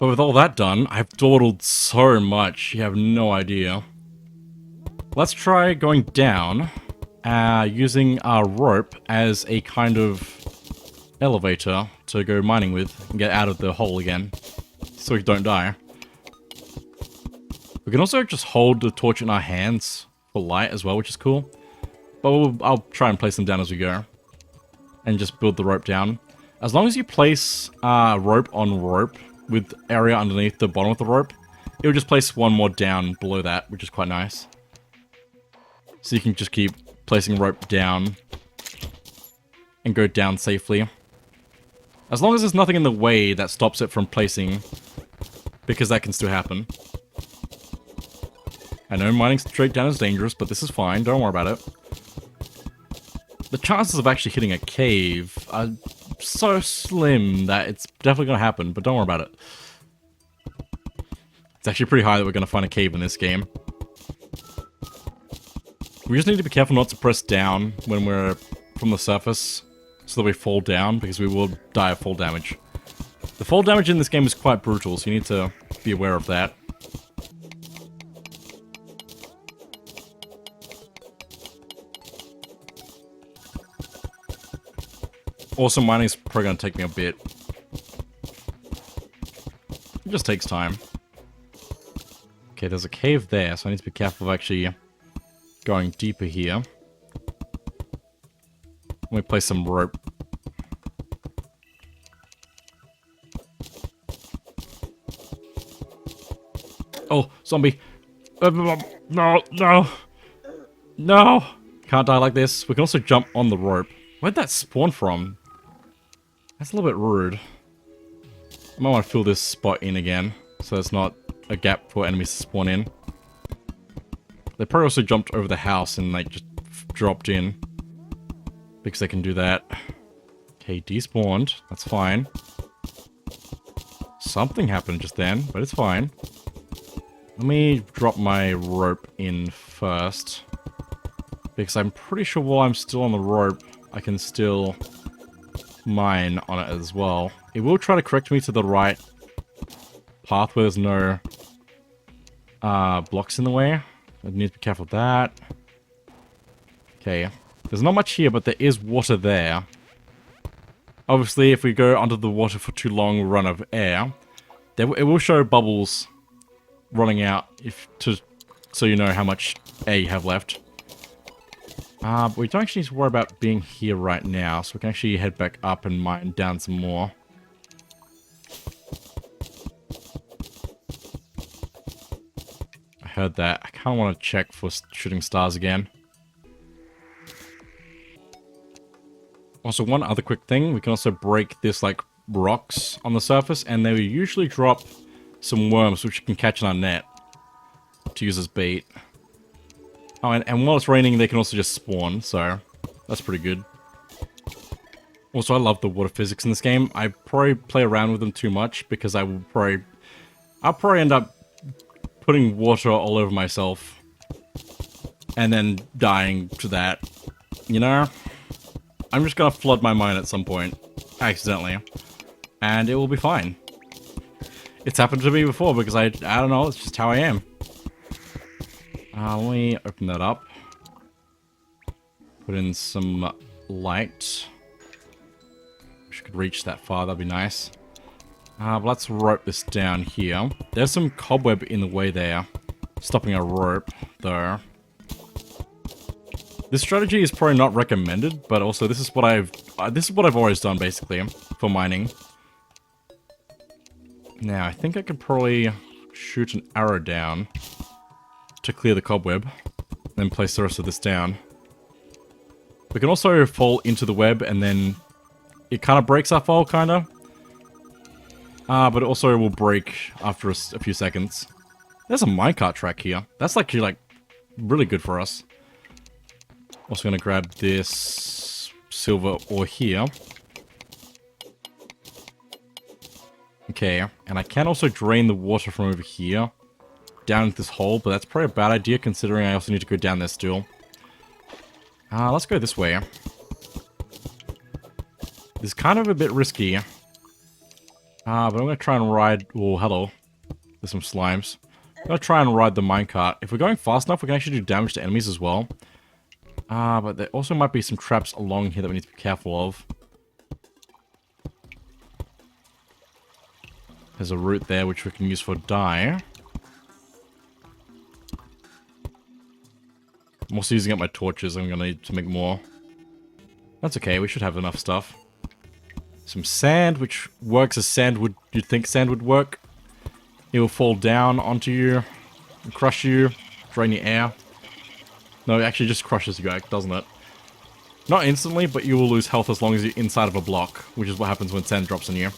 But with all that done, I've dawdled so much, you have no idea. Let's try going down, using our rope as a kind of elevator to go mining with and get out of the hole again, so we don't die. We can also just hold the torch in our hands for light as well, which is cool. But I'll try and place them down as we go. And just build the rope down. As long as you place rope on rope with area underneath the bottom of the rope, it will just place one more down below that, which is quite nice. So you can just keep placing rope down and go down safely. As long as there's nothing in the way that stops it from placing, because that can still happen. I know mining straight down is dangerous, but this is fine. Don't worry about it. The chances of actually hitting a cave are so slim that it's definitely going to happen, but don't worry about it. It's actually pretty high that we're going to find a cave in this game. We just need to be careful not to press down when we're from the surface, so that we fall down, because we will die of fall damage. The fall damage in this game is quite brutal, so you need to be aware of that. Also, mining is probably going to take me a bit. It just takes time. Okay, there's a cave there, so I need to be careful of actually going deeper here. Let me place some rope. Oh, zombie! No, no! No! Can't die like this. We can also jump on the rope. Where'd that spawn from? That's a little bit rude. I might want to fill this spot in again, so there's not a gap for enemies to spawn in. They probably also jumped over the house and like just dropped in, because they can do that. Okay, despawned. That's fine. Something happened just then, but it's fine. Let me drop my rope in first, because I'm pretty sure while I'm still on the rope, I can still mine on it as well. It will try to correct me to the right path where there's no blocks in the way. I need to be careful of that. Okay. There's not much here, but there is water there. Obviously, if we go under the water for too long, we'll run out of air. It will show bubbles running out, so you know how much air you have left. But we don't actually need to worry about being here right now, so we can actually head back up and mine down some more. I heard that. I kind of want to check for shooting stars again. Also, one other quick thing, we can also break this, like, rocks on the surface, and they will usually drop some worms, which you can catch in our net to use as bait. Oh, and while it's raining, they can also just spawn, so that's pretty good. Also, I love the water physics in this game. I probably play around with them too much, because I'll probably end up putting water all over myself, and then dying to that, you know? I'm just gonna flood my mine at some point, accidentally, and it will be fine. It's happened to me before, because I don't know, it's just how I am. Let me open that up. Put in some light. Wish I could reach that far, that'd be nice. But let's rope this down here. There's some cobweb in the way there, stopping a rope, though. This strategy is probably not recommended, but also this is what I've always done, basically, for mining. Now, I think I could probably shoot an arrow down to clear the cobweb, then place the rest of this down. We can also fall into the web, and then it kind of breaks our fall, kind of. But it also will break after a few seconds. There's a minecart track here. That's actually, like, really good for us. Also gonna grab this silver ore here. Okay, and I can also drain the water from over here down into this hole, but that's probably a bad idea considering I also need to go down there still. Let's go this way. This is kind of a bit risky. But I'm gonna try and ride... Oh, hello. There's some slimes. I'm gonna try and ride the minecart. If we're going fast enough, we can actually do damage to enemies as well. But there also might be some traps along here that we need to be careful of. There's a root there which we can use for dye. I'm also using up my torches. I'm gonna need to make more. That's okay, we should have enough stuff. Some sand, which works as sand would... You'd think sand would work. It will fall down onto you, and crush you, drain your air. No, it actually just crushes you, doesn't it? Not instantly, but you will lose health as long as you're inside of a block, which is what happens when sand drops on you.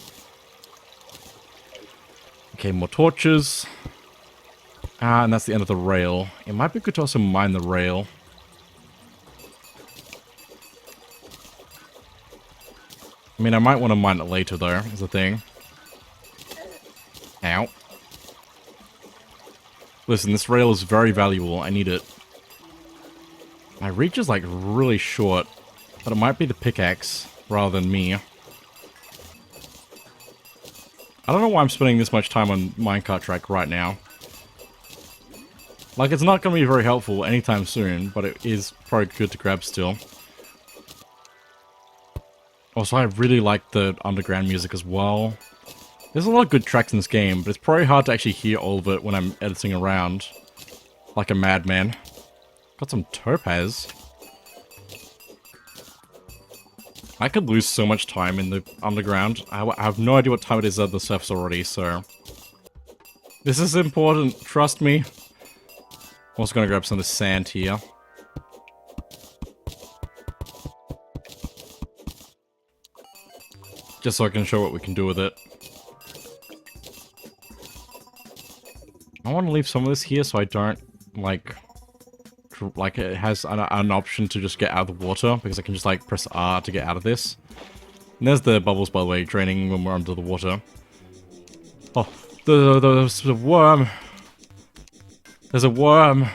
Okay, more torches. And that's the end of the rail. It might be good to also mine the rail. I mean, I might want to mine it later, though, is the thing. Ow. Listen, this rail is very valuable. I need it. My reach is, like, really short. But it might be the pickaxe, rather than me. I don't know why I'm spending this much time on minecart track right now. Like, it's not going to be very helpful anytime soon, but it is probably good to grab still. Also, I really like the underground music as well. There's a lot of good tracks in this game, but it's probably hard to actually hear all of it when I'm editing around. Like a madman. Got some topaz. I could lose so much time in the underground. I have no idea what time it is at the surface already, so... This is important, trust me. I'm also gonna grab some of the sand here. Just so I can show what we can do with it. I want to leave some of this here so I don't, like it has an option to just get out of the water, because I can just, like, press R to get out of this. And there's the bubbles, by the way, draining when we're under the water. Oh, there's a worm. There's a worm.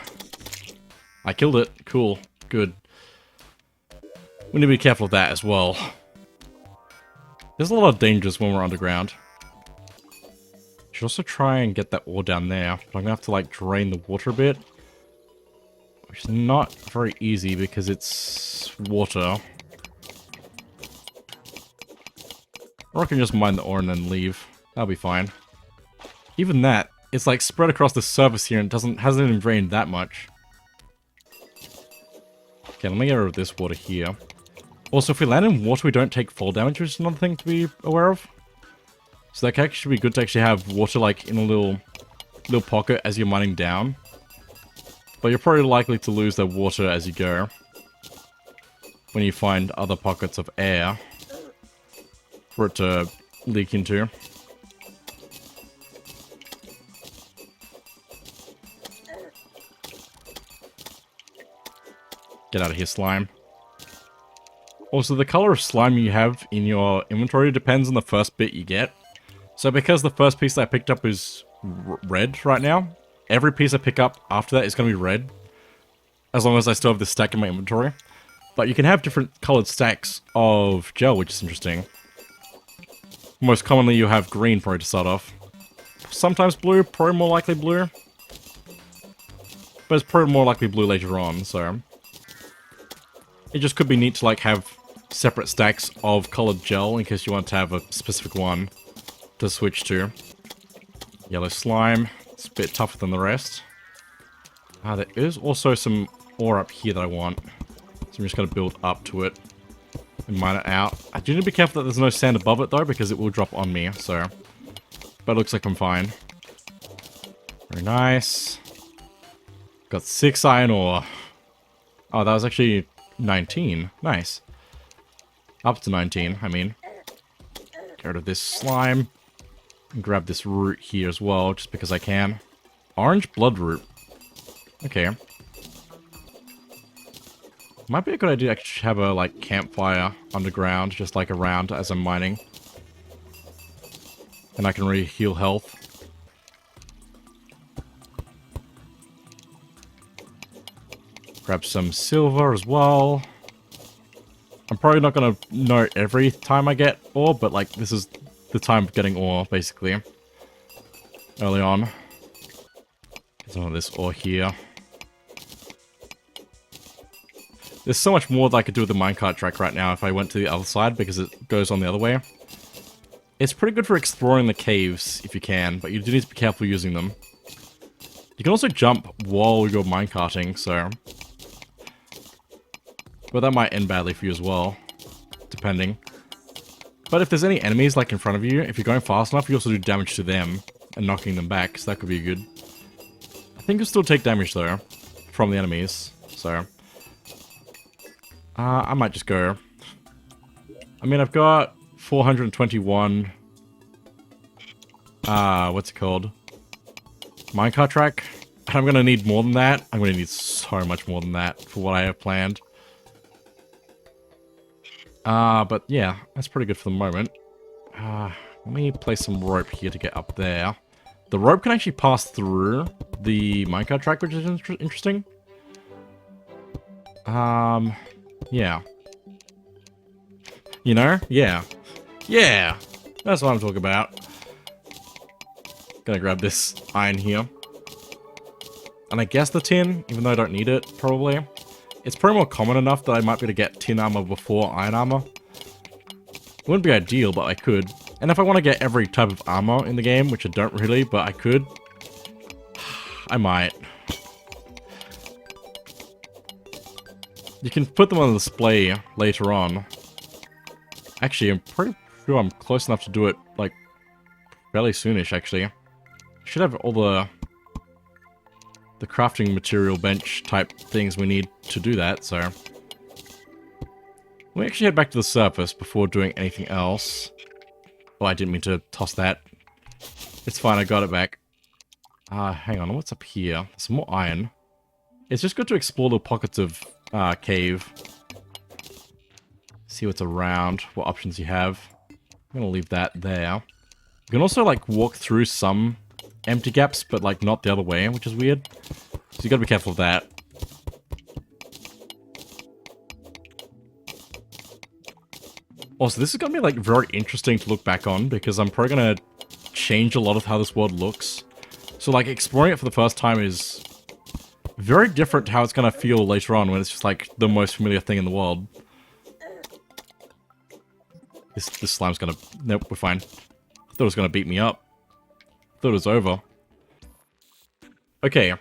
I killed it. Cool. Good. We need to be careful of that as well. There's a lot of dangers when we're underground. Should also try and get that ore down there, but I'm gonna have to, like, drain the water a bit. Which is not very easy because it's water. Or I can just mine the ore and then leave. That'll be fine. Even that, it's, like, spread across the surface here and hasn't even drained that much. Okay, let me get rid of this water here. Also, if we land in water, we don't take fall damage, which is another thing to be aware of. So that can actually be good to actually have water, like, in a little pocket as you're mining down. But you're probably likely to lose that water as you go. When you find other pockets of air for it to leak into. Get out of here, slime. Also, the color of slime you have in your inventory depends on the first bit you get. So because the first piece I picked up is red right now, every piece I pick up after that is going to be red. As long as I still have this stack in my inventory. But you can have different colored stacks of gel, which is interesting. Most commonly you have green probably to start off. Sometimes blue, probably more likely blue. But it's probably more likely blue later on, so... It just could be neat to, like, have separate stacks of colored gel in case you want to have a specific one to switch to. Yellow slime. It's a bit tougher than the rest. There is also some ore up here that I want. So I'm just going to build up to it and mine it out. I do need to be careful that there's no sand above it, though, because it will drop on me, so... But it looks like I'm fine. Very nice. Got 6 iron ore. Oh, that was actually 19. Nice. Up to 19, I mean. Get rid of this slime. And grab this root here as well, just because I can. Orange bloodroot. Okay. Might be a good idea to actually have a, like, campfire underground, just, like, around as I'm mining. And I can really heal health. Grab some silver as well. I'm probably not going to note every time I get ore, but, like, this is the time of getting ore, basically. Early on. Some of this ore here. There's so much more that I could do with the minecart track right now if I went to the other side, because it goes on the other way. It's pretty good for exploring the caves, if you can, but you do need to be careful using them. You can also jump while you're minecarting, so... But that might end badly for you as well, depending. But if there's any enemies, like, in front of you, if you're going fast enough, you also do damage to them, and knocking them back, so that could be good. I think you'll still take damage, though, from the enemies, so... I might just go. I mean, I've got 421... what's it called? Minecart track. And I'm gonna need more than that. I'm gonna need so much more than that for what I have planned. But yeah, that's pretty good for the moment. Let me place some rope here to get up there. The rope can actually pass through the minecart track, which is interesting. Yeah. You know? Yeah. Yeah! That's what I'm talking about. Gonna grab this iron here. And I guess the tin, even though I don't need it, probably. It's probably more common enough that I might be able to get tin armor before iron armor. It wouldn't be ideal, but I could. And if I want to get every type of armor in the game, which I don't really, but I could, I might. You can put them on display later on. Actually, I'm pretty sure I'm close enough to do it, like, fairly soonish, actually. Should have all the crafting material bench type things we need to do that, so... Let me actually head back to the surface before doing anything else. Oh, I didn't mean to toss that. It's fine, I got it back. Hang on, what's up here? Some more iron. It's just good to explore the pockets of cave. See what's around, what options you have. I'm gonna leave that there. You can also, like, walk through some empty gaps, but, like, not the other way, which is weird. So you gotta be careful of that. Also, this is gonna be, like, very interesting to look back on, because I'm probably gonna change a lot of how this world looks. So, like, exploring it for the first time is very different to how it's gonna feel later on, when it's just, like, the most familiar thing in the world. This slime's gonna... Nope, we're fine. I thought it was gonna beat me up. Thought it was over. Okay,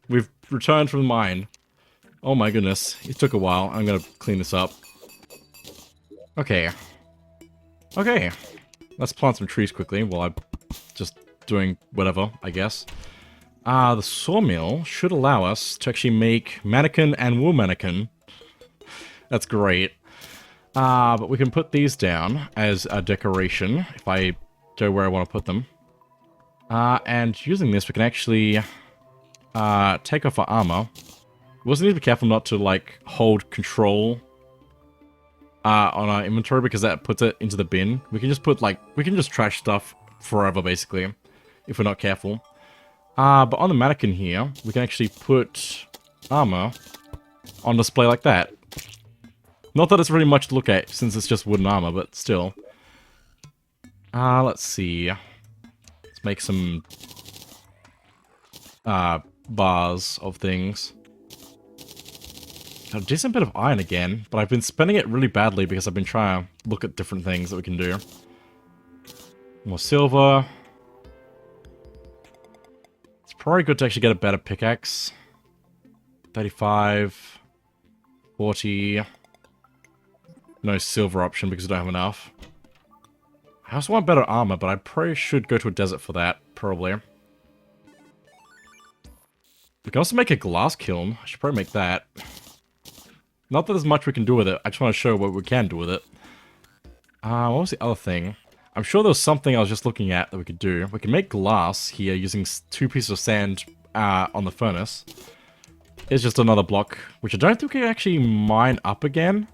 we've returned from the mine. Oh my goodness, it took a while. I'm gonna clean this up. Okay. Okay. Let's plant some trees quickly while I'm just doing whatever, I guess. The sawmill should allow us to actually make mannequin and wool mannequin. That's great. But we can put these down as a decoration if I go where I want to put them. And using this, we can actually take off our armor. We also need to be careful not to, like, hold control on our inventory, because that puts it into the bin. We can just put, like, we can just trash stuff forever, basically, if we're not careful. But on the mannequin here, we can actually put armor on display like that. Not that it's really much to look at, since it's just wooden armor, but still. Let's see. Let's make some bars of things. Got a decent bit of iron again, but I've been spending it really badly because I've been trying to look at different things that we can do. More silver. It's probably good to actually get a better pickaxe. 35. 40. No silver option because I don't have enough. I also want better armor, but I probably should go to a desert for that, probably. We can also make a glass kiln. I should probably make that. Not that there's much we can do with it. I just want to show what we can do with it. What was the other thing? I'm sure there was something I was just looking at that we could do. We can make glass here using 2 pieces of sand on the furnace. It's just another block, which I don't think we can actually mine up again.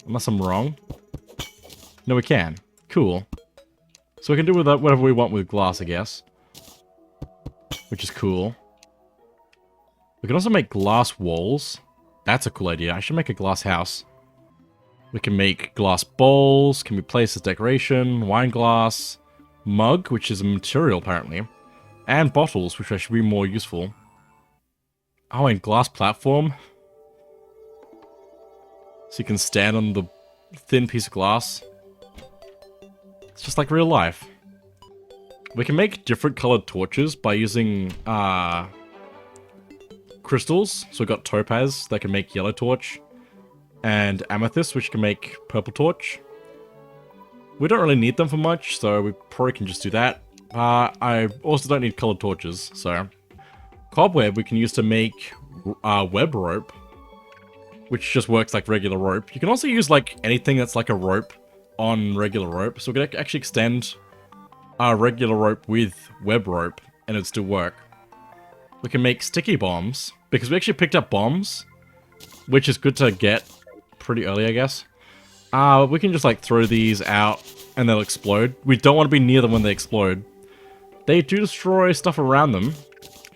Unless I'm wrong. No, we can. Cool. So we can do with that whatever we want with glass, I guess. Which is cool. We can also make glass walls. That's a cool idea. I should make a glass house. We can make glass bowls, can be placed as decoration, wine glass, mug, which is a material apparently, and bottles, which should be more useful. Oh, and glass platform. So you can stand on the thin piece of glass. It's just like real life. We can make different colored torches by using crystals. So we've got topaz that can make yellow torch, and amethyst, which can make purple torch. We don't really need them for much, so we probably can just do that. I also don't need colored torches, so... Cobweb we can use to make web rope, which just works like regular rope. You can also use like anything that's like a rope on regular rope, so we can actually extend our regular rope with web rope, and it'd still work. We can make sticky bombs, because we actually picked up bombs, which is good to get pretty early, I guess. We can just like throw these out, and they'll explode. We don't want to be near them when they explode. They do destroy stuff around them,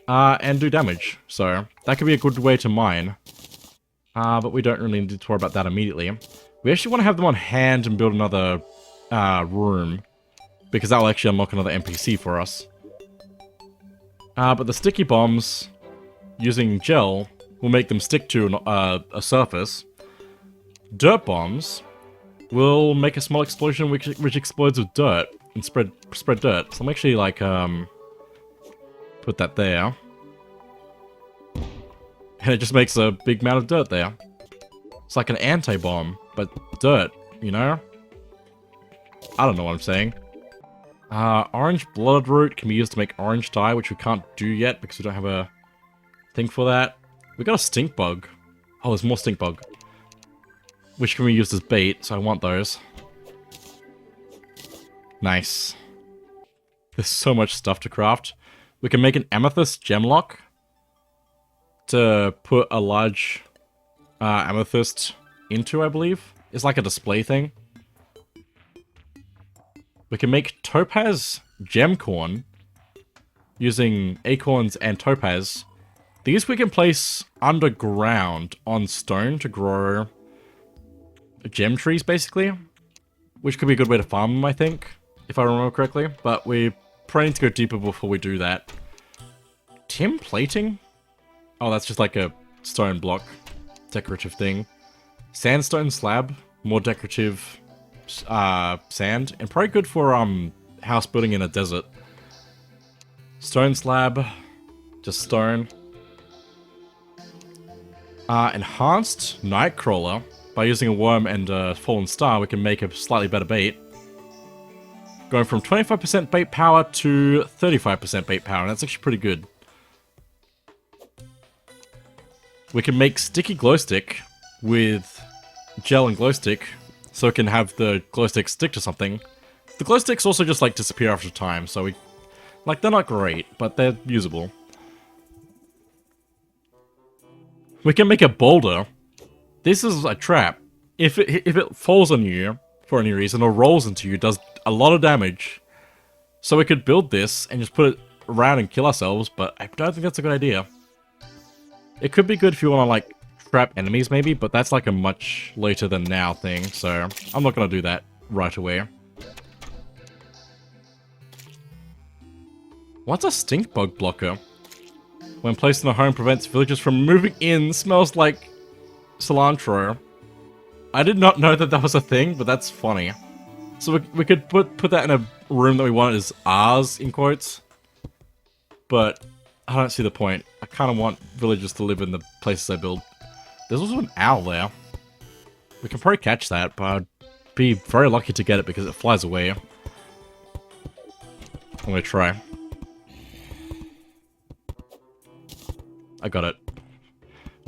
and do damage, so that could be a good way to mine. But we don't really need to worry about that immediately. We actually want to have them on hand and build another room, because that will actually unlock another NPC for us. But the sticky bombs, using gel, will make them stick to a surface. Dirt bombs will make a small explosion which explodes with dirt and spread dirt. So I'm actually like put that there. And it just makes a big amount of dirt there. It's like an anti-bomb, but dirt, you know? I don't know what I'm saying. Orange bloodroot can be used to make orange dye, which we can't do yet because we don't have a thing for that. We got a stink bug. Oh, there's more stink bug. Which can be used as bait, so I want those. Nice. There's so much stuff to craft. We can make an amethyst gem lock to put a large amethyst into, I believe. It's like a display thing. We can make topaz gem corn using acorns and topaz. These we can place underground on stone to grow gem trees, basically. Which could be a good way to farm them, I think, if I remember correctly. But we probably need to go deeper before we do that. Tin plating? Oh, that's just like a stone block decorative thing. Sandstone slab, more decorative sand, and probably good for house building in a desert. Stone slab, just stone. Enhanced nightcrawler. By using a worm and a fallen star, we can make a slightly better bait. Going from 25% bait power to 35% bait power, and that's actually pretty good. We can make sticky glow stick with gel and glow stick, so it can have the glow stick stick to something. The glow sticks also just like disappear after time, so they're not great, but they're usable. We can make a boulder. This is a trap. If it falls on you for any reason or rolls into you, it does a lot of damage. So we could build this and just put it around and kill ourselves, but I don't think that's a good idea. It could be good if you want to like trap enemies maybe, but that's like a much later than now thing, so I'm not going to do that right away. What's a stink bug blocker? When placed in a home, prevents villagers from moving in. Smells like cilantro. I did not know that that was a thing, but that's funny. So we could put that in a room that we want as ours, in quotes. But I don't see the point. I kind of want villagers to live in the places I build. There's also an owl there. We can probably catch that, but I'd be very lucky to get it because it flies away. I'm gonna try. I got it.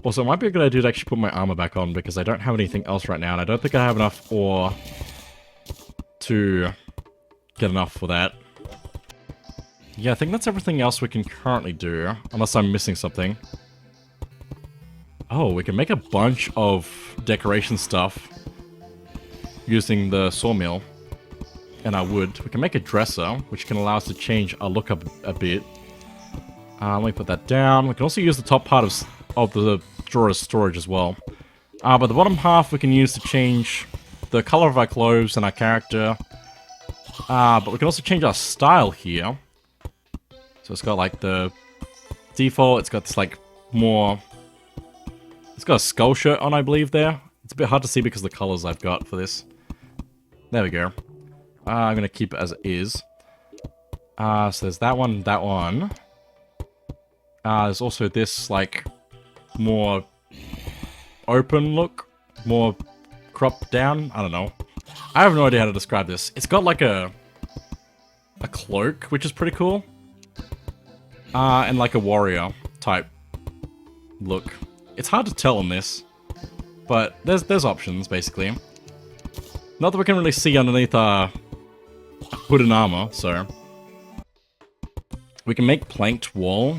Also, it might be a good idea to actually put my armor back on because I don't have anything else right now, and I don't think I have enough ore to get enough for that. Yeah, I think that's everything else we can currently do, unless I'm missing something. Oh, we can make a bunch of decoration stuff using the sawmill and our wood. We can make a dresser, which can allow us to change our look up a bit. Let me put that down. We can also use the top part of the drawer as storage as well. But the bottom half we can use to change the color of our clothes and our character. But we can also change our style here. So it's got like the default, it's got this like more... It's got a skull shirt on, I believe, there. It's a bit hard to see because of the colors I've got for this. There we go. I'm gonna keep it as it is. So there's that one, that one. There's also this, like, more open look. More cropped down. I don't know. I have no idea how to describe this. It's got, like, a cloak, which is pretty cool. And, like, a warrior type look. It's hard to tell on this. But there's options, basically. Not that we can really see underneath our hood and armor, so... We can make planked wall.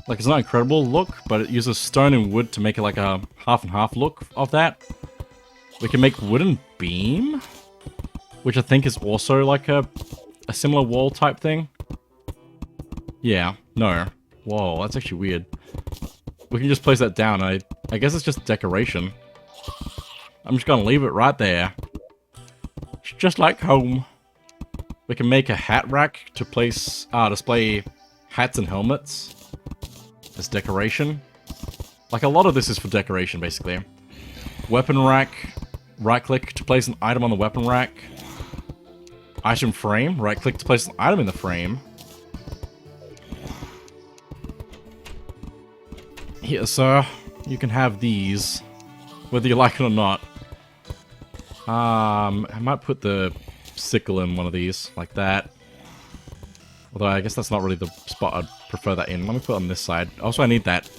Like, it's not incredible look, but it uses stone and wood to make it like a half and half look of that. We can make wooden beam, which I think is also like a similar wall type thing. Yeah, no. Whoa, that's actually weird. We can just place that down. I guess it's just decoration. I'm just gonna leave it right there. It's just like home. We can make a hat rack to place, display hats and helmets as decoration. Like, a lot of this is for decoration, basically. Weapon rack, right-click to place an item on the weapon rack. Item frame, right-click to place an item in the frame. Here, sir, you can have these, whether you like it or not. I might put the sickle in one of these, like that. Although I guess that's not really the spot I'd prefer that in. Let me put it on this side. Also, I need that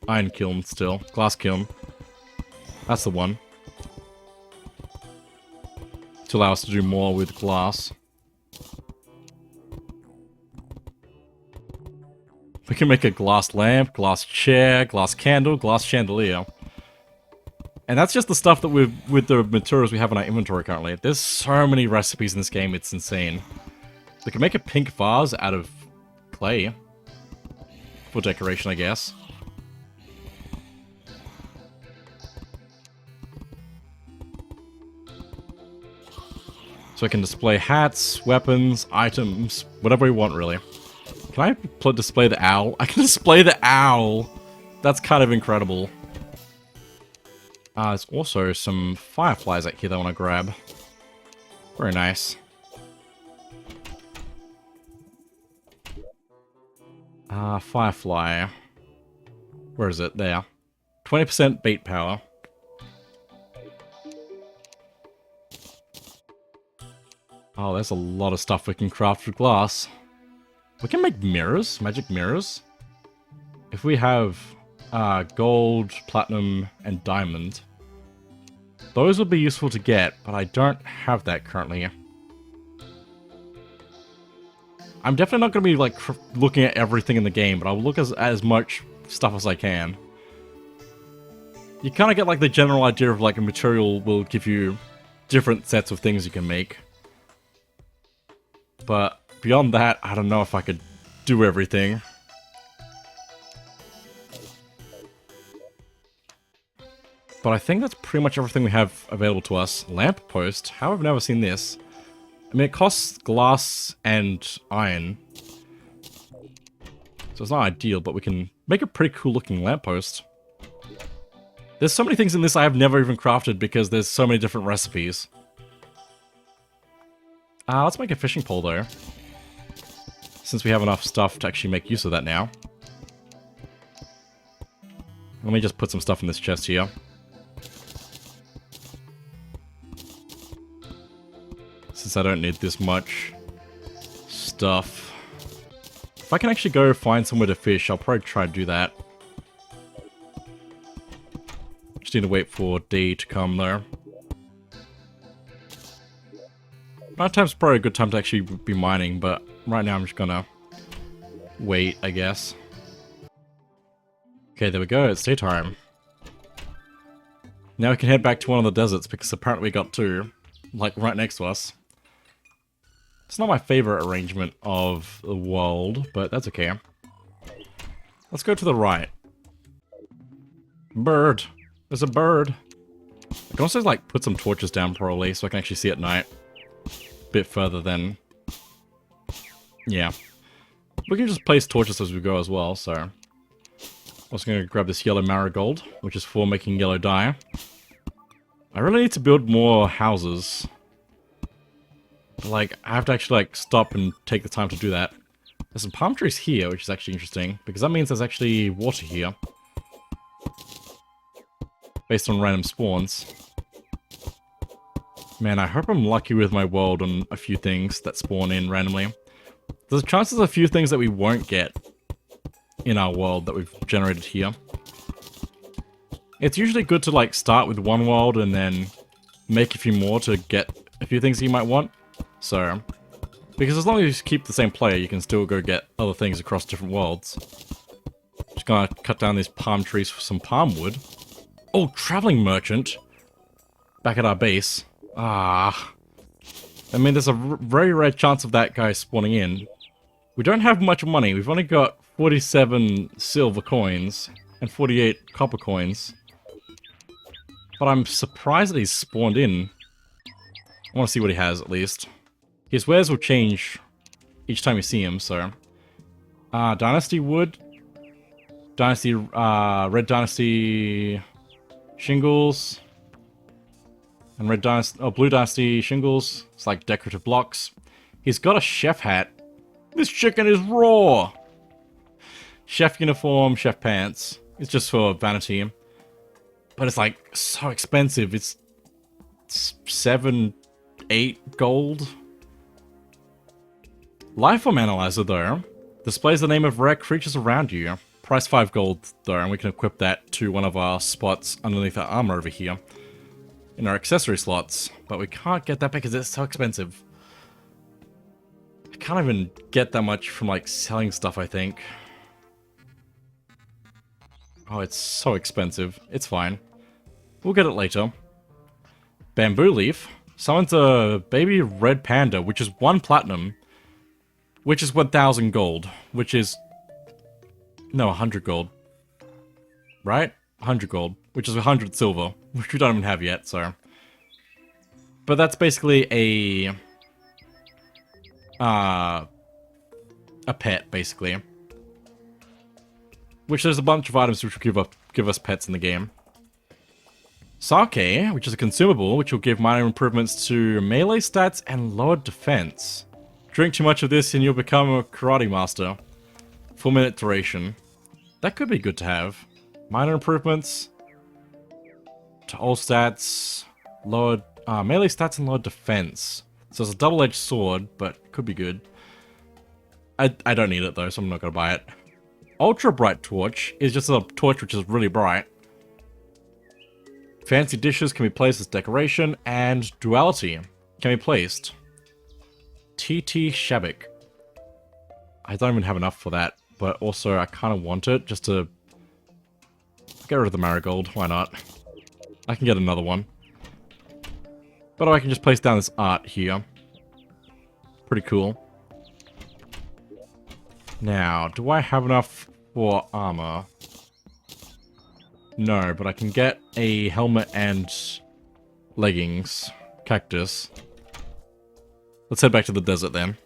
iron kiln still. Glass kiln. That's the one. To allow us to do more with glass. We can make a glass lamp, glass chair, glass candle, glass chandelier. And that's just the stuff that with the materials we have in our inventory currently. There's so many recipes in this game, it's insane. We can make a pink vase out of clay. For decoration, I guess. So I can display hats, weapons, items, whatever we want, really. Can I display the owl? I can display the owl! That's kind of incredible. There's also some fireflies out here that I want to grab. Very nice. Firefly. Where is it? There. 20% bait power. Oh, there's a lot of stuff we can craft with glass. We can make mirrors, magic mirrors. If we have gold, platinum, and diamond, those would be useful to get, but I don't have that currently. I'm definitely not going to be like looking at everything in the game, but I'll look at as much stuff as I can. You kind of get like the general idea of like a material will give you different sets of things you can make. But beyond that, I don't know if I could do everything. But I think that's pretty much everything we have available to us. Lamp post. How have I never seen this? I mean, it costs glass and iron. So it's not ideal, but we can make a pretty cool looking lamppost. There's so many things in this I have never even crafted because there's so many different recipes. Let's make a fishing pole though. Since we have enough stuff to actually make use of that now. Let me just put some stuff in this chest here. Since I don't need this much stuff. If I can actually go find somewhere to fish, I'll probably try to do that. Just need to wait for day to come though. Night time's probably a good time to actually be mining, but right now I'm just gonna wait, I guess. Okay, there we go, it's daytime. Now we can head back to one of the deserts because apparently we got two, like right next to us. It's not my favorite arrangement of the world, but that's okay. Let's go to the right. Bird. There's a bird. I can also, like, put some torches down, probably, so I can actually see at night. A bit further than... Yeah. We can just place torches as we go as well, so... I'm also going to grab this yellow marigold, which is for making yellow dye. I really need to build more houses. Like, I have to actually, like, stop and take the time to do that. There's some palm trees here, which is actually interesting, because that means there's actually water here. Based on random spawns. Man, I hope I'm lucky with my world on a few things that spawn in randomly. There's chances a few things that we won't get in our world that we've generated here. It's usually good to, like, start with one world and then make a few more to get a few things you might want. So, because as long as you keep the same player, you can still go get other things across different worlds. Just gonna cut down these palm trees for some palm wood. Oh, traveling merchant. Back at our base. Ah. I mean, there's a very rare chance of that guy spawning in. We don't have much money. We've only got 47 silver coins and 48 copper coins. But I'm surprised that he's spawned in. I want to see what he has, at least. His wares will change each time you see him, so... Dynasty Wood. Dynasty, Red Dynasty... Shingles. And Red Dynasty... Oh, Blue Dynasty Shingles. It's like decorative blocks. He's got a chef hat. This chicken is raw! Chef uniform, chef pants. It's just for vanity. But it's like so expensive. It's 7, 8 gold. Lifeform Analyzer, though, displays the name of rare creatures around you. Price 5 gold, though, and we can equip that to one of our spots underneath our armor over here. In our accessory slots. But we can't get that because it's so expensive. I can't even get that much from, like, selling stuff, I think. Oh, it's so expensive. It's fine. We'll get it later. Bamboo Leaf summons a baby red panda, which is 1 platinum. Which is 1,000 gold. Which is... No, 100 gold. Right? 100 gold. Which is 100 silver. Which we don't even have yet, so... But that's basically a pet, basically. Which there's a bunch of items which will give us pets in the game. Sake, which is a consumable, which will give minor improvements to melee stats and lower defense. Drink too much of this and you'll become a karate master. 4-minute duration. That could be good to have. Minor improvements to all stats, lowered melee stats and lower defense. So it's a double-edged sword, but could be good. I don't need it though, so I'm not gonna buy it. Ultra Bright Torch is just a torch which is really bright. Fancy dishes can be placed as decoration, and Duality can be placed. TT Shabik. I don't even have enough for that, but also I kind of want it just to get rid of the marigold. Why not? I can get another one. But I can just place down this art here. Pretty cool. Now, do I have enough for armor? No, but I can get a helmet and leggings. Cactus. Let's head back to the desert then.